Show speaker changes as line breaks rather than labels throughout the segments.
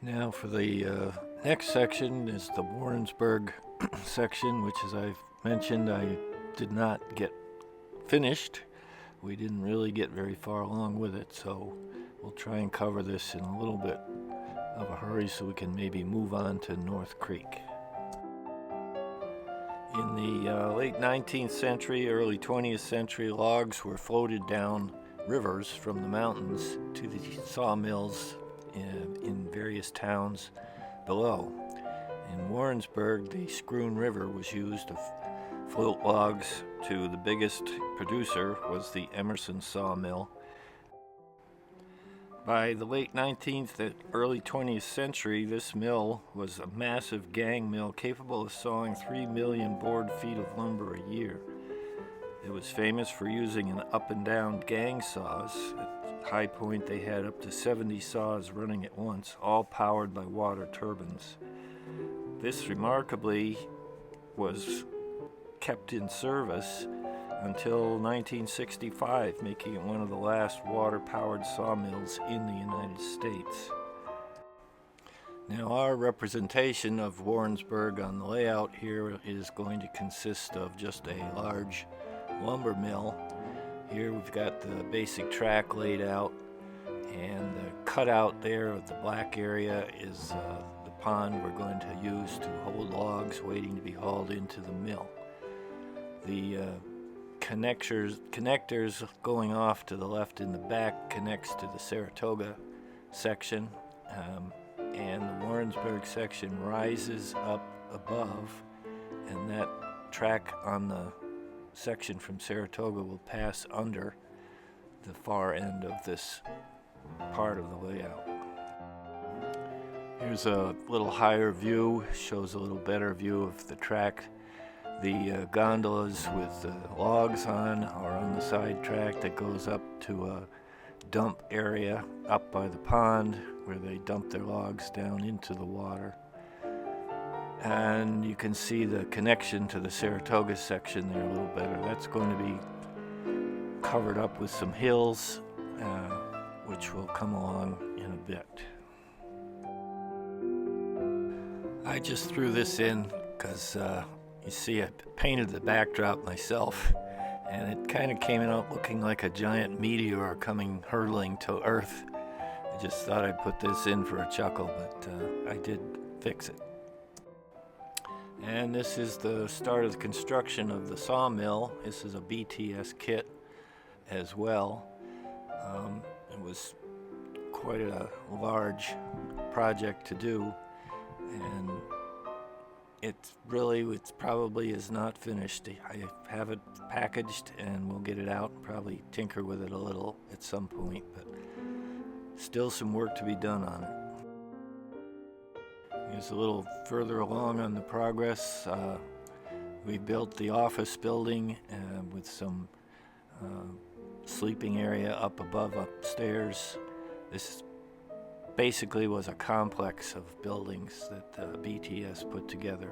Now for the next section is the Warrensburg section, which, as I've mentioned, I did not get finished. We didn't really get very far along with it, so we'll try and cover this in a little bit of a hurry so we can maybe move on to Noirth Creek. In the late 19th century, early 20th century, logs were floated down rivers from the mountains to the sawmills in various towns below. In Warrensburg, the Scroon River was used to float logs to the biggest producer was the Emerson sawmill. By the late 19th and early 20th century, this mill was a massive gang mill capable of sawing 3 million board feet of lumber a year. It was famous for using an up and down gang saws. At high point, they had up to 70 saws running at once, all powered by water turbines. This remarkably was kept in service until 1965, making it one of the last water-powered sawmills in the United States. Now, our representation of Warrensburg on the layout here is going to consist of just a large lumber mill. Here we've got the basic track laid out, and the cutout there of the black area is the pond we're going to use to hold logs waiting to be hauled into the mill. The connectors going off to the left in the back connects to the Saratoga section, and the Warrensburg section rises up above, and that track on the section from Saratoga will pass under the far end of this part of the layout. Here's a little higher view, shows a little better view of the track. The gondolas with logs on are on the side track that goes up to a dump area up by the pond where they dump their logs down into the water. And you can see the connection to the Saratoga section there a little better. That's going to be covered up with some hills, which will come along in a bit. I just threw this in because you see, I painted the backdrop myself, and it kind of came out looking like a giant meteor coming hurtling to Earth. I just thought I'd put this in for a chuckle, but I did fix it. And this is the start of the construction of the sawmill. This is a BTS kit as well. It was quite a large project to do, and it probably is not finished. I have it packaged and we'll get it out and probably tinker with it a little at some point, but still some work to be done on it. Here's a little further along on the progress. We built the office building with some sleeping area up above upstairs. This basically was a complex of buildings that BTS put together.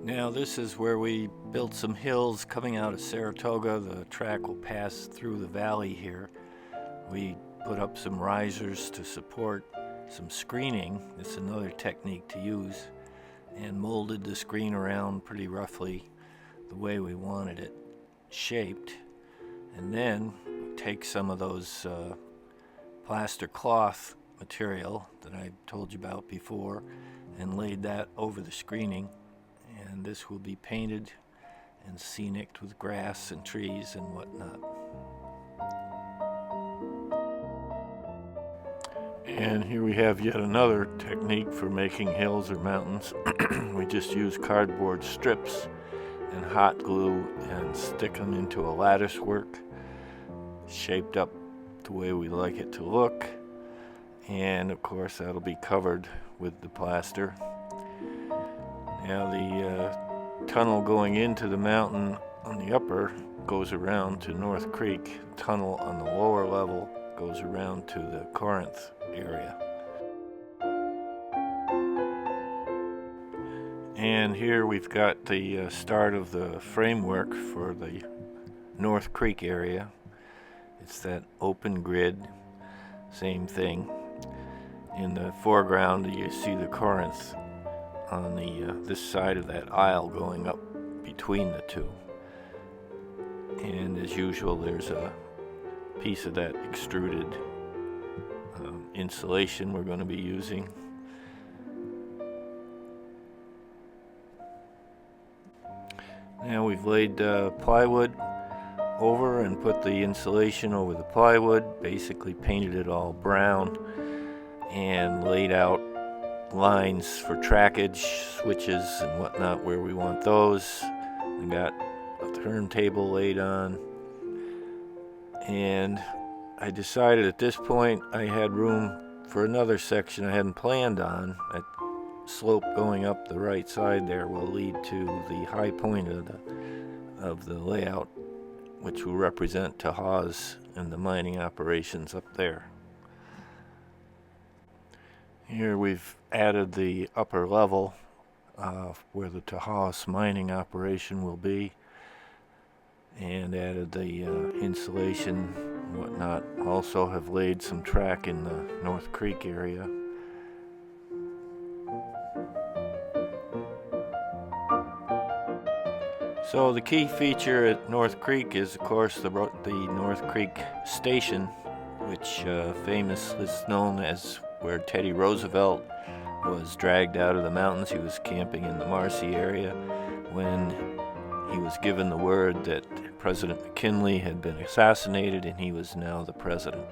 Now this is where we built some hills coming out of Saratoga. The track will pass through the valley here. We put up some risers to support some screening. It's another technique to use, and molded the screen around pretty roughly the way we wanted it shaped. And then take some of those plaster cloth material that I told you about before and laid that over the screening. And this will be painted and scenic with grass and trees and whatnot. And here we have yet another technique for making hills or mountains. We just use cardboard strips and hot glue and stick them into a lattice work shaped up the way we like it to look, and of course that'll be covered with the plaster. Now the tunnel going into the mountain on the upper goes around to Noirth Creek. The tunnel on the lower level goes around to the Corinth area. And here we've got the start of the framework for the Noirth Creek area. It's that open grid, same thing. In the foreground you see the Corinth on the this side of that aisle going up between the two. And as usual, there's a piece of that extruded insulation we're going to be using. Now we've laid plywood over and put the insulation over the plywood, basically painted it all brown, and laid out lines for trackage, switches and whatnot where we want those. I got a turntable laid on, and I decided at this point I had room for another section I hadn't planned on. That slope going up the right side there will lead to the high point of the layout, which will represent Taha's and the mining operations up there. Here we've added the upper level where the Taha's mining operation will be, and added the insulation and whatnot. Also have laid some track in the Noirth Creek area. So the key feature at Noirth Creek is, of course, the Noirth Creek Station, which is known as where Teddy Roosevelt was dragged out of the mountains. He was camping in the Marcy area when he was given the word that President McKinley had been assassinated and he was now the president.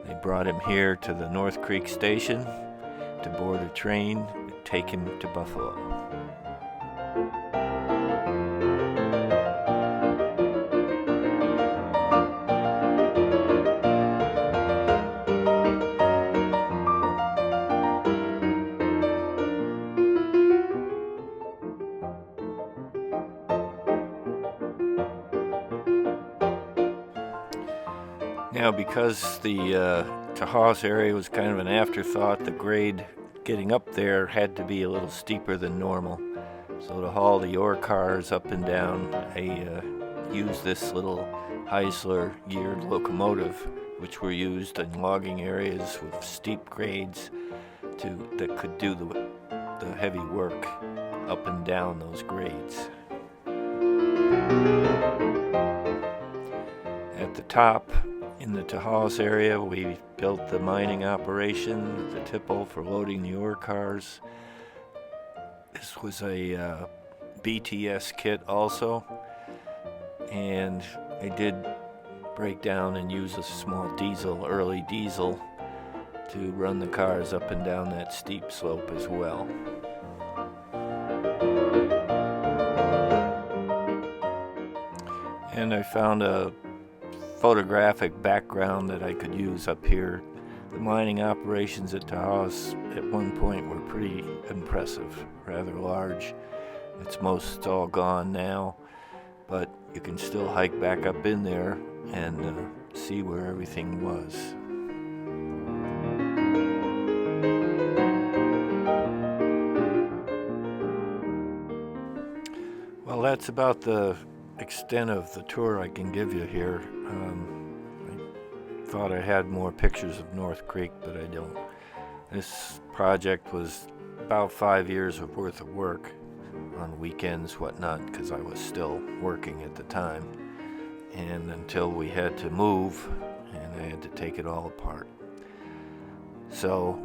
They brought him here to the Noirth Creek Station to board a train and take him to Buffalo. Now, because the Taha's area was kind of an afterthought, the grade getting up there had to be a little steeper than normal. So to haul the ore cars up and down, I used this little Heisler geared locomotive, which were used in logging areas with steep grades that could do the heavy work up and down those grades. At the top, in the Taha's area, we built the mining operation, the tipple for loading the ore cars. This was a BTS kit also, and I did break down and use a small early diesel, to run the cars up and down that steep slope as well. And I found a photographic background that I could use up here. The mining operations at Taha's at one point were pretty impressive, rather large. It's most all gone now, but you can still hike back up in there and see where everything was. Well, that's about the extent of the tour I can give you here. I thought I had more pictures of Noirth Creek, but I don't. This project was about 5 years worth of work on weekends, whatnot, because I was still working at the time, and until we had to move and I had to take it all apart. So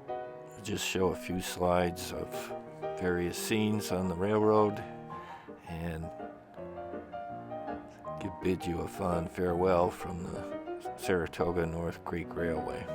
I'll just show a few slides of various scenes on the railroad and bid you a fond farewell from the Saratoga Noirth Creek Railway.